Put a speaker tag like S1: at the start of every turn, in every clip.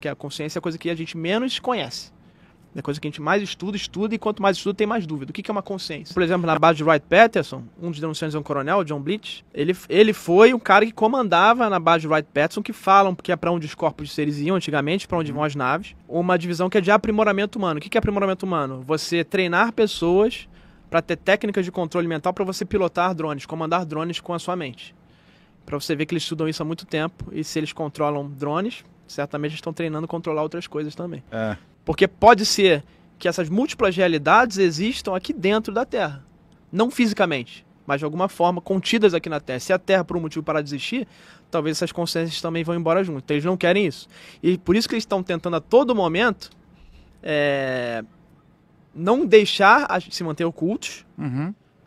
S1: Que a consciência é a coisa que a gente menos conhece. É a coisa que a gente mais estuda, e quanto mais estuda, tem mais dúvida. O que é uma consciência? Por exemplo, na base de Wright-Patterson, um dos denunciantes é um coronel, John Blitz, ele foi um cara que comandava na base de Wright-Patterson, que falam que é para onde os corpos de seres iam antigamente, para onde vão as naves, uma divisão que é de aprimoramento humano. O que é aprimoramento humano? Você treinar pessoas para ter técnicas de controle mental para você pilotar drones, comandar drones com a sua mente. Para você ver que eles estudam isso há muito tempo, e se eles controlam drones, certamente estão treinando a controlar outras coisas também. Porque pode ser que essas múltiplas realidades existam aqui dentro da Terra. Não fisicamente, mas de alguma forma contidas aqui na Terra. Se a Terra, por um motivo, parar de existir, talvez essas consciências também vão embora junto. Então, eles não querem isso. E por isso que eles estão tentando a todo momento não deixar se manter ocultos,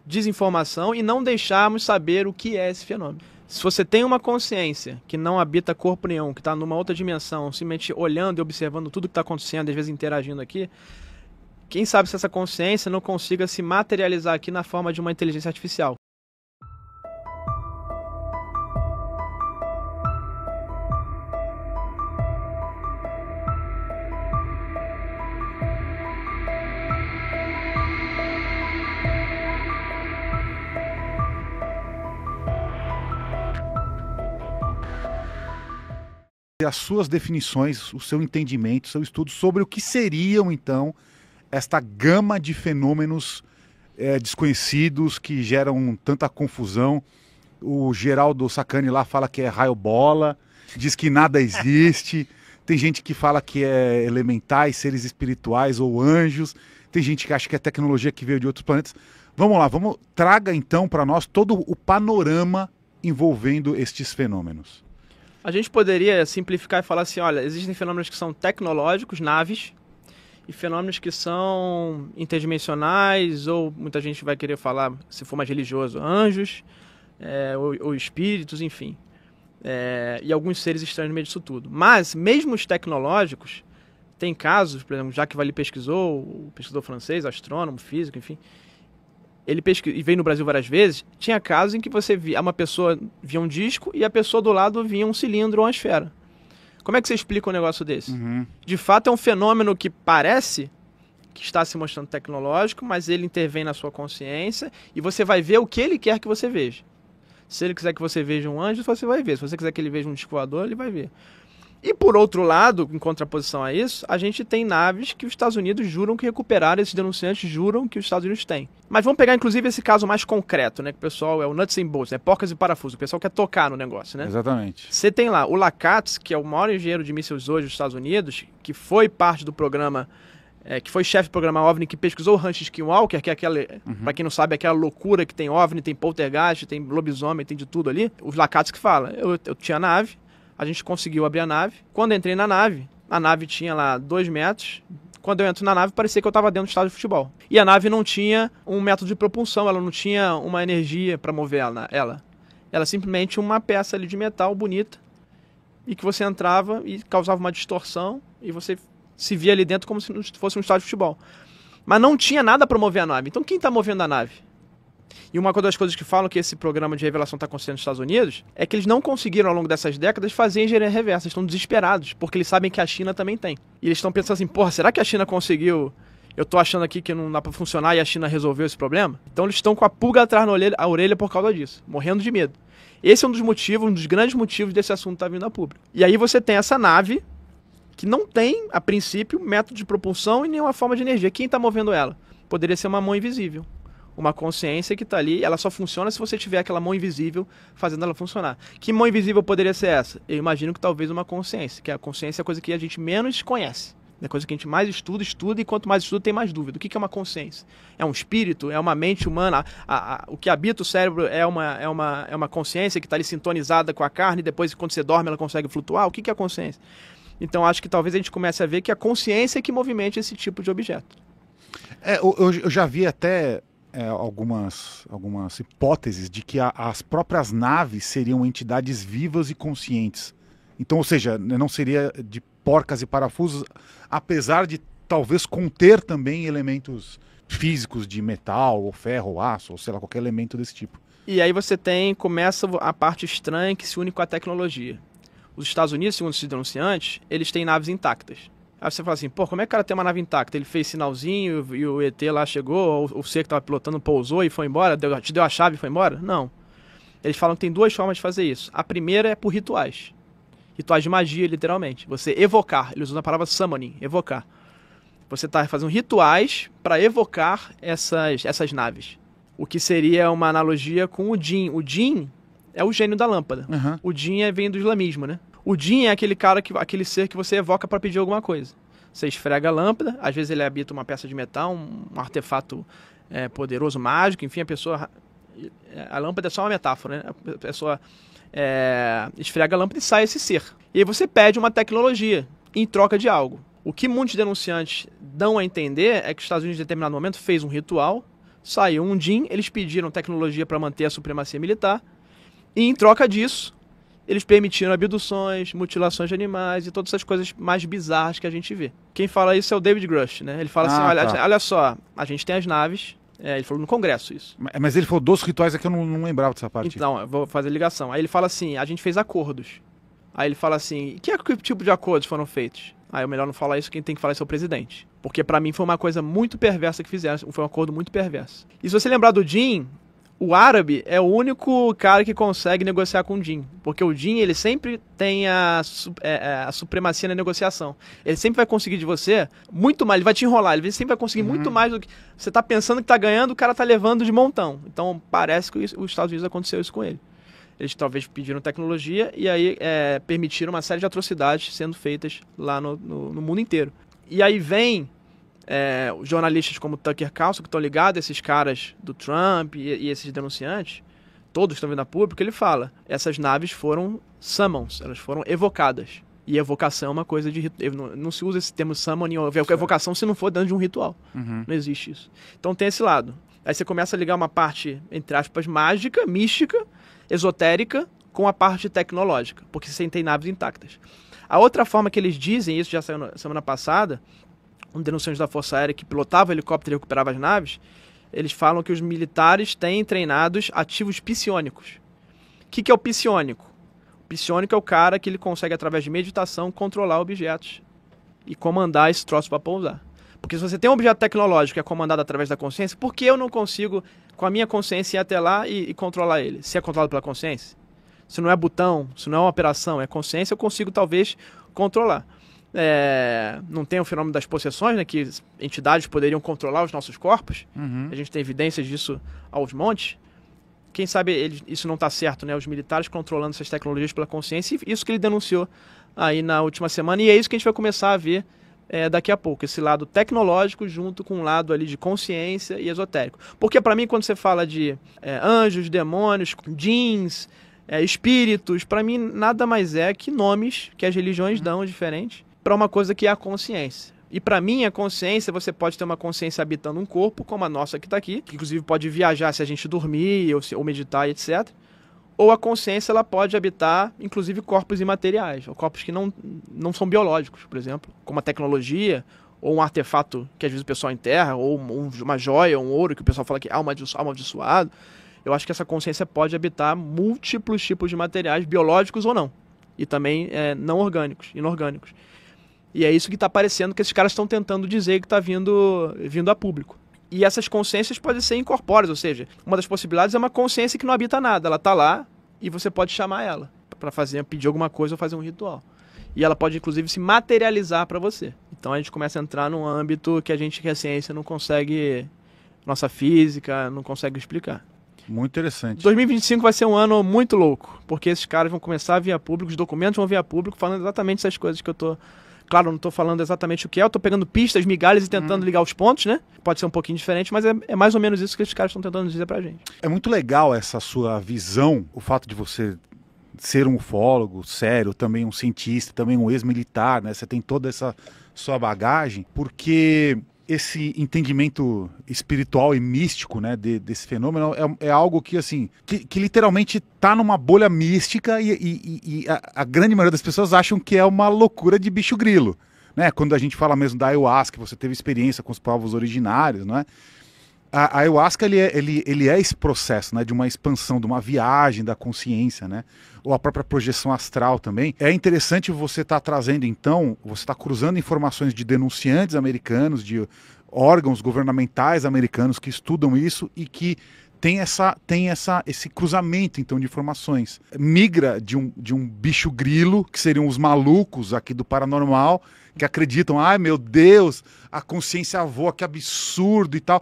S1: desinformação, e não deixarmos saber o que é esse fenômeno. Se você tem uma consciência que não habita corpo nenhum, que está numa outra dimensão, simplesmente olhando e observando tudo que está acontecendo, às vezes interagindo aqui, quem sabe se essa consciência não consiga se materializar aqui na forma de uma inteligência artificial.
S2: As suas definições, o seu entendimento, o seu estudo sobre o que seriam, então, esta gama de fenômenos desconhecidos que geram tanta confusão. O Geraldo Sacani lá fala que é raio-bola, diz que nada existe. Tem gente que fala que é elementais, seres espirituais ou anjos. Tem gente que acha que é tecnologia que veio de outros planetas. Vamos lá, traga então para nós todo o panorama envolvendo estes fenômenos.
S1: A gente poderia simplificar e falar assim, olha, existem fenômenos que são tecnológicos, naves, e fenômenos que são interdimensionais, ou muita gente vai querer falar, se for mais religioso, anjos, ou espíritos, enfim. E alguns seres estranhos no meio disso tudo. Mas, mesmo os tecnológicos, tem casos, por exemplo, Jacques Vallée pesquisou, o pesquisador francês, astrônomo, físico, enfim, ele e veio no Brasil várias vezes, tinha casos em que você via uma pessoa via um disco e a pessoa do lado via um cilindro ou uma esfera. Como é que você explica um negócio desse? De fato é um fenômeno que parece que está se mostrando tecnológico, mas ele intervém na sua consciência e você vai ver o que ele quer que você veja. Se ele quiser que você veja um anjo, você vai ver. Se você quiser que ele veja um disco voador, ele vai ver. E por outro lado, em contraposição a isso, a gente tem naves que os Estados Unidos juram que recuperaram, esses denunciantes juram que os Estados Unidos têm. Mas vamos pegar inclusive esse caso mais concreto, né? Que o pessoal é o nuts and bolts, porcas e parafusos, o pessoal quer tocar no negócio, né?
S2: Exatamente.
S1: Você tem lá o Lakats, que é o maior engenheiro de mísseis hoje dos Estados Unidos, que foi parte do programa, que foi chefe do programa OVNI, que pesquisou o Rancho Skinwalker, que é aquela, pra quem não sabe, aquela loucura que tem OVNI, tem poltergeist, tem lobisomem, tem de tudo ali. Os Lakats que fala, eu tinha nave, a gente conseguiu abrir a nave. Quando eu entrei na nave, a nave tinha lá 2 metros. Quando eu entro na nave, parecia que eu estava dentro do estádio de futebol. E a nave não tinha um método de propulsão, ela não tinha uma energia para mover ela. Ela simplesmente uma peça ali de metal bonita, e que você entrava e causava uma distorção, e você se via ali dentro como se fosse um estádio de futebol. Mas não tinha nada para mover a nave. Então quem está movendo a nave? E uma das coisas que falam que esse programa de revelação está acontecendo nos Estados Unidos é que eles não conseguiram, ao longo dessas décadas, fazer engenharia reversa. Eles estão desesperados, porque eles sabem que a China também tem. E eles estão pensando assim, porra, será que a China conseguiu? Eu tô achando aqui que não dá para funcionar e a China resolveu esse problema? Então eles estão com a pulga atrás na orelha por causa disso, morrendo de medo. Esse é um dos motivos, um dos grandes motivos desse assunto estar vindo a público. E aí você tem essa nave que não tem, a princípio, método de propulsão e nenhuma forma de energia. Quem está movendo ela? Poderia ser uma mão invisível. Uma consciência que está ali, ela só funciona se você tiver aquela mão invisível fazendo ela funcionar. Que mão invisível poderia ser essa? Eu imagino que talvez uma consciência, que a consciência é a coisa que a gente menos conhece. É a coisa que a gente mais estuda, e quanto mais estuda, tem mais dúvida. O que é uma consciência? É um espírito? É uma mente humana? O que habita o cérebro é uma consciência que está ali sintonizada com a carne, e depois, quando você dorme, ela consegue flutuar? O que é a consciência? Então, acho que talvez a gente comece a ver que a consciência é que movimenta esse tipo de objeto.
S2: Eu já vi até algumas hipóteses de que as próprias naves seriam entidades vivas e conscientes. Então, ou seja, não seria de porcas e parafusos, apesar de talvez conter também elementos físicos de metal, ou ferro, ou aço, ou sei lá, qualquer elemento desse tipo.
S1: E aí começa a parte estranha que se une com a tecnologia. os Estados Unidos, segundo esses denunciantes, eles têm naves intactas. Aí você fala assim, pô, como é que o cara tem uma nave intacta? Ele fez sinalzinho e o ET lá chegou, ou você que estava pilotando pousou e foi embora, te deu a chave e foi embora? Não. Eles falam que tem duas formas de fazer isso. A primeira é por rituais. Rituais de magia, literalmente. Você evocar. Eles usam a palavra summoning, evocar. Você está fazendo rituais para evocar essas naves. O que seria uma analogia com o Jinn. O Jinn é o gênio da lâmpada.
S2: Uhum.
S1: O Jinn vem do islamismo, né? O Jinn é aquele cara, aquele ser que você evoca para pedir alguma coisa. Você esfrega a lâmpada, às vezes ele habita uma peça de metal, um artefato poderoso, mágico, enfim, a lâmpada é só uma metáfora, né? A pessoa esfrega a lâmpada e sai esse ser. E aí você pede uma tecnologia em troca de algo. O que muitos denunciantes dão a entender é que os Estados Unidos, em determinado momento, fez um ritual, saiu um Jinn, eles pediram tecnologia para manter a supremacia militar, e em troca disso, eles permitiram abduções, mutilações de animais e todas essas coisas mais bizarras que a gente vê. Quem fala isso é o David Grush, né? Ele fala assim, olha só, a gente tem as naves, ele falou no Congresso isso.
S2: Mas ele falou dos rituais, é que eu não lembrava dessa parte.
S1: Então, eu vou fazer a ligação. Aí ele fala assim, a gente fez acordos. Aí ele fala assim, que tipo de acordos foram feitos? Aí é melhor não falar isso, quem tem que falar isso é o presidente. Porque pra mim foi uma coisa muito perversa que fizeram, foi um acordo muito perverso. E se você lembrar do Jinn, o árabe é o único cara que consegue negociar com o Jinn. Porque o Jinn, ele sempre tem a supremacia na negociação. Ele sempre vai conseguir de você muito mais, ele vai te enrolar, ele sempre vai conseguir muito mais do que... Você tá pensando que tá ganhando, o cara tá levando de montão. Então parece que os Estados Unidos aconteceu isso com ele. Eles talvez pediram tecnologia e aí permitiram uma série de atrocidades sendo feitas lá no mundo inteiro. E aí vem os jornalistas como Tucker Carlson, que estão ligados a esses caras do Trump e esses denunciantes, todos estão vindo a público, ele fala, essas naves foram summons, elas foram evocadas. E evocação é uma coisa de... Não se usa esse termo summoning ou evocação se não for dentro de um ritual. Não existe isso. Então tem esse lado. Aí você começa a ligar uma parte, entre aspas, mágica, mística, esotérica, com a parte tecnológica, porque você tem naves intactas. A outra forma que eles dizem, isso já saiu na semana passada, um denunciante da Força Aérea que pilotava o helicóptero e recuperava as naves, eles falam que os militares têm treinados ativos psiônicos. O que é o psiônico? O psiônico é o cara que ele consegue, através de meditação, controlar objetos e comandar esse troço para pousar. Porque se você tem um objeto tecnológico que é comandado através da consciência, por que eu não consigo, com a minha consciência, ir até lá e controlar ele? Se é controlado pela consciência? Se não é botão, se não é uma operação, é consciência, eu consigo talvez controlar. Não tem o fenômeno das possessões, né, que entidades poderiam controlar os nossos corpos. A gente tem evidências disso aos montes. Quem sabe isso não está certo, né? Os militares controlando essas tecnologias pela consciência, e isso que ele denunciou aí na última semana, e é isso que a gente vai começar a ver daqui a pouco, esse lado tecnológico junto com um lado ali de consciência e esotérico. Porque para mim, quando você fala de anjos, demônios, djinns, espíritos, para mim nada mais é que nomes que as religiões dão diferentes para uma coisa que é a consciência. E para mim, a consciência, você pode ter uma consciência habitando um corpo, como a nossa que está aqui, que inclusive pode viajar se a gente dormir ou meditar, etc. Ou a consciência, ela pode habitar, inclusive, corpos imateriais, ou corpos que não são biológicos, por exemplo, como a tecnologia, ou um artefato que às vezes o pessoal enterra, ou uma joia, um ouro, que o pessoal fala que é amaldiçoado. Eu acho que essa consciência pode habitar múltiplos tipos de materiais, biológicos ou não, e também não orgânicos, inorgânicos. E é isso que está parecendo que esses caras estão tentando dizer que está vindo a público. E essas consciências podem ser incorpóreas, ou seja, uma das possibilidades é uma consciência que não habita nada. Ela está lá e você pode chamar ela para pedir alguma coisa ou fazer um ritual. E ela pode, inclusive, se materializar para você. Então a gente começa a entrar num âmbito que a ciência não consegue, nossa física não consegue explicar.
S2: Muito interessante.
S1: 2025 vai ser um ano muito louco, porque esses caras vão começar a vir a público, os documentos vão vir a público falando exatamente essas coisas que eu tô... Claro, eu não estou falando exatamente o que é, eu estou pegando pistas, migalhas e tentando ligar os pontos, né? Pode ser um pouquinho diferente, mas é mais ou menos isso que esses caras estão tentando dizer pra gente.
S2: É muito legal essa sua visão, o fato de você ser um ufólogo sério, também um cientista, também um ex-militar, né? Você tem toda essa sua bagagem, porque esse entendimento espiritual e místico, né, desse fenômeno é algo que, assim, que literalmente está numa bolha mística e a grande maioria das pessoas acham que é uma loucura de bicho grilo, né? Quando a gente fala mesmo da ayahuasca, você teve experiência com os povos originários, não é? A ayahuasca ele é esse processo, né, de uma expansão, de uma viagem da consciência, né, ou a própria projeção astral também. É interessante você estar trazendo, então, você está cruzando informações de denunciantes americanos, de órgãos governamentais americanos que estudam isso e que tem esse cruzamento, então, de informações. Migra de um bicho grilo, que seriam os malucos aqui do paranormal, que acreditam, ai meu Deus, a consciência voa, que absurdo e tal.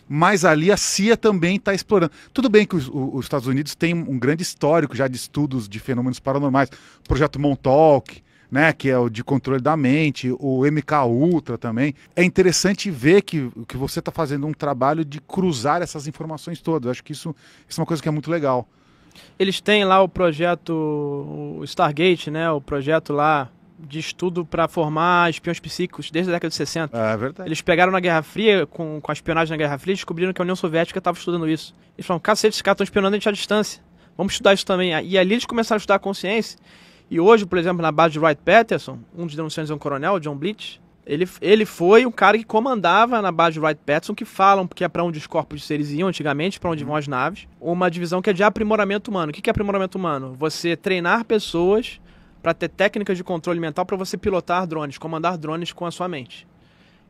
S2: Mas ali a CIA também está explorando. Tudo bem que os Estados Unidos têm um grande histórico já de estudos de fenômenos paranormais. O projeto Montauk, né, que é o de controle da mente, o MK Ultra também. É interessante ver que você está fazendo um trabalho de cruzar essas informações todas. Eu acho que isso é uma coisa que é muito legal.
S1: Eles têm lá o projeto, o Stargate, né, o projeto lá de estudo para formar espiões psíquicos desde a década de 60.
S2: É verdade.
S1: Eles pegaram na Guerra Fria, com a espionagem na Guerra Fria, e descobriram que a União Soviética estava estudando isso. Eles falaram, cacete, esses caras estão espionando a gente à distância. Vamos estudar isso também. E ali eles começaram a estudar a consciência. E hoje, por exemplo, na base de Wright-Patterson, um dos denunciantes é um coronel, o John Blitz, ele foi um cara que comandava na base de Wright-Patterson, que falam que é para onde os corpos de seres iam antigamente, para onde vão as naves, uma divisão que é de aprimoramento humano. O que é aprimoramento humano? Você treinar pessoas para ter técnicas de controle mental para você pilotar drones, comandar drones com a sua mente.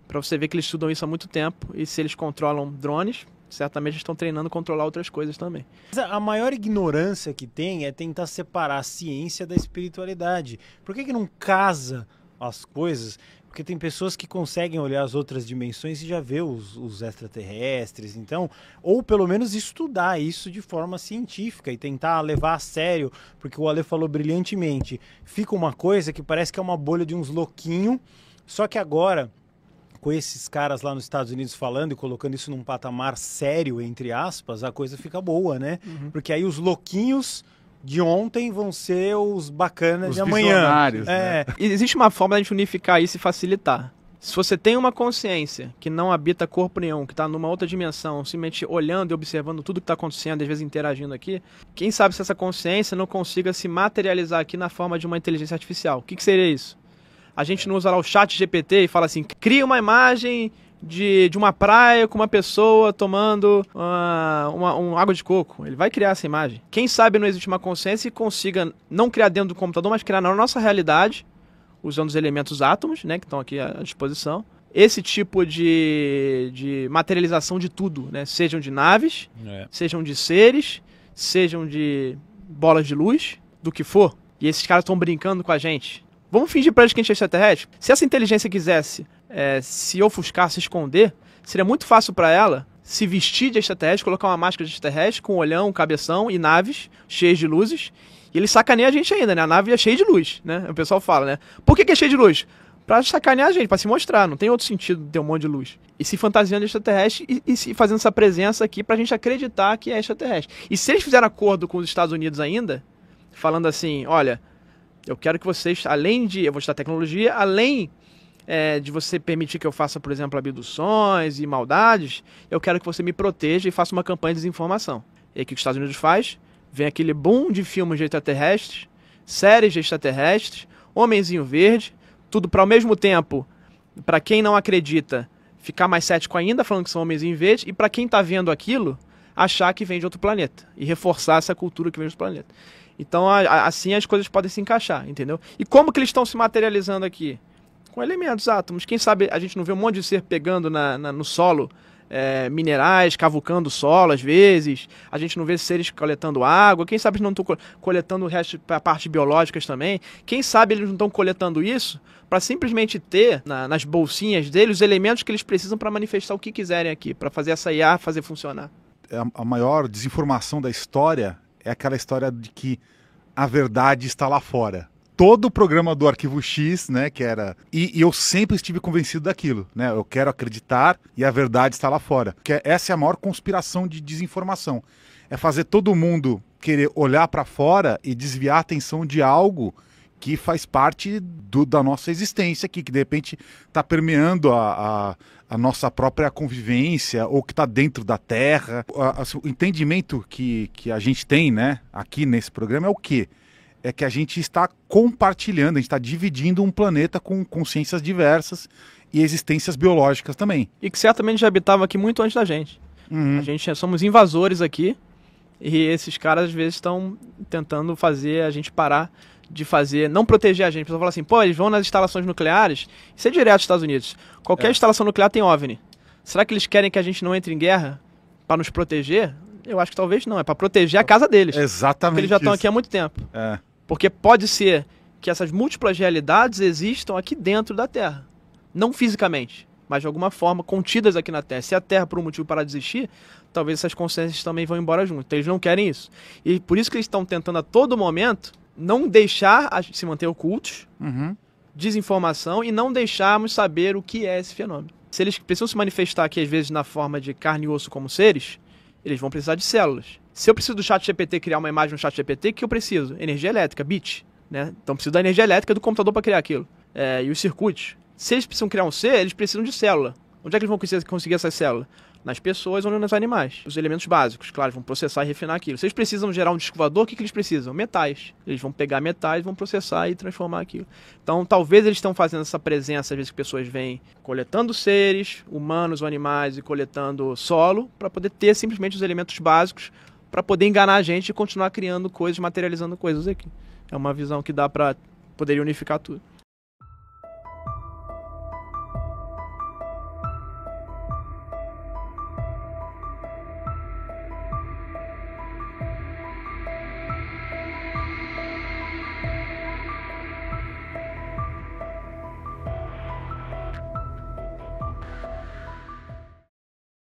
S1: Para você ver que eles estudam isso há muito tempo, e se eles controlam drones, certamente estão treinando controlar outras coisas também.
S3: A maior ignorância que tem é tentar separar a ciência da espiritualidade. Por que não casa as coisas? Porque tem pessoas que conseguem olhar as outras dimensões e já ver os extraterrestres, então, ou pelo menos estudar isso de forma científica e tentar levar a sério, porque o Ale falou brilhantemente, fica uma coisa que parece que é uma bolha de uns louquinhos, só que agora, com esses caras lá nos Estados Unidos falando e colocando isso num patamar sério, entre aspas, a coisa fica boa, né? Uhum. Porque aí os louquinhos de ontem vão ser os bacanas de amanhã.
S2: Né?
S1: Existe uma forma de a gente unificar isso e facilitar. Se você tem uma consciência que não habita corpo nenhum, que está numa outra dimensão, simplesmente olhando e observando tudo que está acontecendo, às vezes interagindo aqui, quem sabe se essa consciência não consiga se materializar aqui na forma de uma inteligência artificial. O que seria isso? A gente não usa lá o chat GPT e fala assim, cria uma imagem de uma praia com uma pessoa tomando água de coco. Ele vai criar essa imagem. Quem sabe não existe uma consciência e consiga não criar dentro do computador, mas criar na nossa realidade, usando os elementos átomos, né, que estão aqui à disposição. Esse tipo de materialização de tudo, né, sejam de naves, sejam de seres, sejam de bolas de luz, do que for. E esses caras estão brincando com a gente. Vamos fingir pra eles que a gente é extraterrestre? Se essa inteligência quisesse se ofuscar, se esconder, seria muito fácil para ela se vestir de extraterrestre, colocar uma máscara de extraterrestre com um olhão, um cabeção e naves cheias de luzes. E ele sacaneia a gente ainda, né? A nave é cheia de luz, né? O pessoal fala, né? Por que é cheia de luz? Pra sacanear a gente, pra se mostrar. Não tem outro sentido ter um monte de luz. E se fantasiando de extraterrestre e se fazendo essa presença aqui pra gente acreditar que é extraterrestre. E se eles fizeram acordo com os Estados Unidos ainda, falando assim, olha, eu quero que vocês, além de... Eu vou te dar tecnologia, além de você permitir que eu faça, por exemplo, abduções e maldades, eu quero que você me proteja e faça uma campanha de desinformação. E aí o que os Estados Unidos faz? Vem aquele boom de filmes de extraterrestres, séries de extraterrestres, Homenzinho Verde, tudo para ao mesmo tempo, para quem não acredita, ficar mais cético ainda, falando que são Homenzinho Verde, e para quem está vendo aquilo, achar que vem de outro planeta, e reforçar essa cultura que vem de outro planeta. Então, assim as coisas podem se encaixar, entendeu? E como que eles estão se materializando aqui? Com elementos, átomos. Quem sabe a gente não vê um monte de ser pegando no solo minerais, cavucando o solo às vezes. A gente não vê seres coletando água. Quem sabe eles não estão coletando o resto, a parte biológicas também. Quem sabe eles não estão coletando isso para simplesmente ter nas bolsinhas deles os elementos que eles precisam para manifestar o que quiserem aqui, para fazer essa IA fazer funcionar.
S2: A maior desinformação da história é aquela história de que a verdade está lá fora. Todo o programa do Arquivo X, né, que era... E eu sempre estive convencido daquilo, né? Eu quero acreditar e a verdade está lá fora. Porque essa é a maior conspiração de desinformação. É fazer todo mundo querer olhar para fora e desviar a atenção de algo que faz parte da nossa existência aqui, que de repente está permeando a nossa própria convivência ou que está dentro da Terra. O entendimento que a gente tem, né, aqui nesse programa é o quê? É que a gente está compartilhando, a gente está dividindo um planeta com consciências diversas e existências biológicas também.
S1: E que certamente já habitava aqui muito antes da gente.
S2: Uhum.
S1: A gente somos invasores aqui e esses caras às vezes estão tentando fazer a gente parar de fazer, não proteger a gente. A pessoa fala assim, pô, eles vão nas instalações nucleares, isso é direto dos Estados Unidos. Qualquer instalação nuclear tem OVNI. Será que eles querem que a gente não entre em guerra para nos proteger? Eu acho que talvez não, é para proteger a casa deles.
S2: Exatamente.
S1: Porque eles já estão
S2: isso.
S1: aqui há muito tempo.
S2: É.
S1: Porque pode ser que essas múltiplas realidades existam aqui dentro da Terra. Não fisicamente, mas de alguma forma contidas aqui na Terra. Se a Terra, por um motivo, parar de existir, talvez essas consciências também vão embora junto. Então, eles não querem isso. E por isso que eles estão tentando a todo momento não deixar se manter ocultos,
S2: Uhum.
S1: desinformação, e não deixarmos saber o que é esse fenômeno. Se eles precisam se manifestar aqui, às vezes, na forma de carne e osso como seres, eles vão precisar de células. Se eu preciso do ChatGPT criar uma imagem no ChatGPT, o que eu preciso? Energia elétrica, bit. Né? Então preciso da energia elétrica do computador para criar aquilo. E os circuitos. Se eles precisam criar um ser, eles precisam de célula. Onde é que eles vão conseguir essa célula? Nas pessoas ou nos animais. Os elementos básicos, claro, vão processar e refinar aquilo. Se eles precisam gerar um disco voador, o que eles precisam? Metais. Eles vão pegar metais, vão processar e transformar aquilo. Então, talvez eles estão fazendo essa presença, às vezes que pessoas vêm coletando seres, humanos ou animais, e coletando solo, para poder ter simplesmente os elementos básicos, para poder enganar a gente e continuar criando coisas, materializando coisas aqui. É uma visão que dá para poder unificar tudo.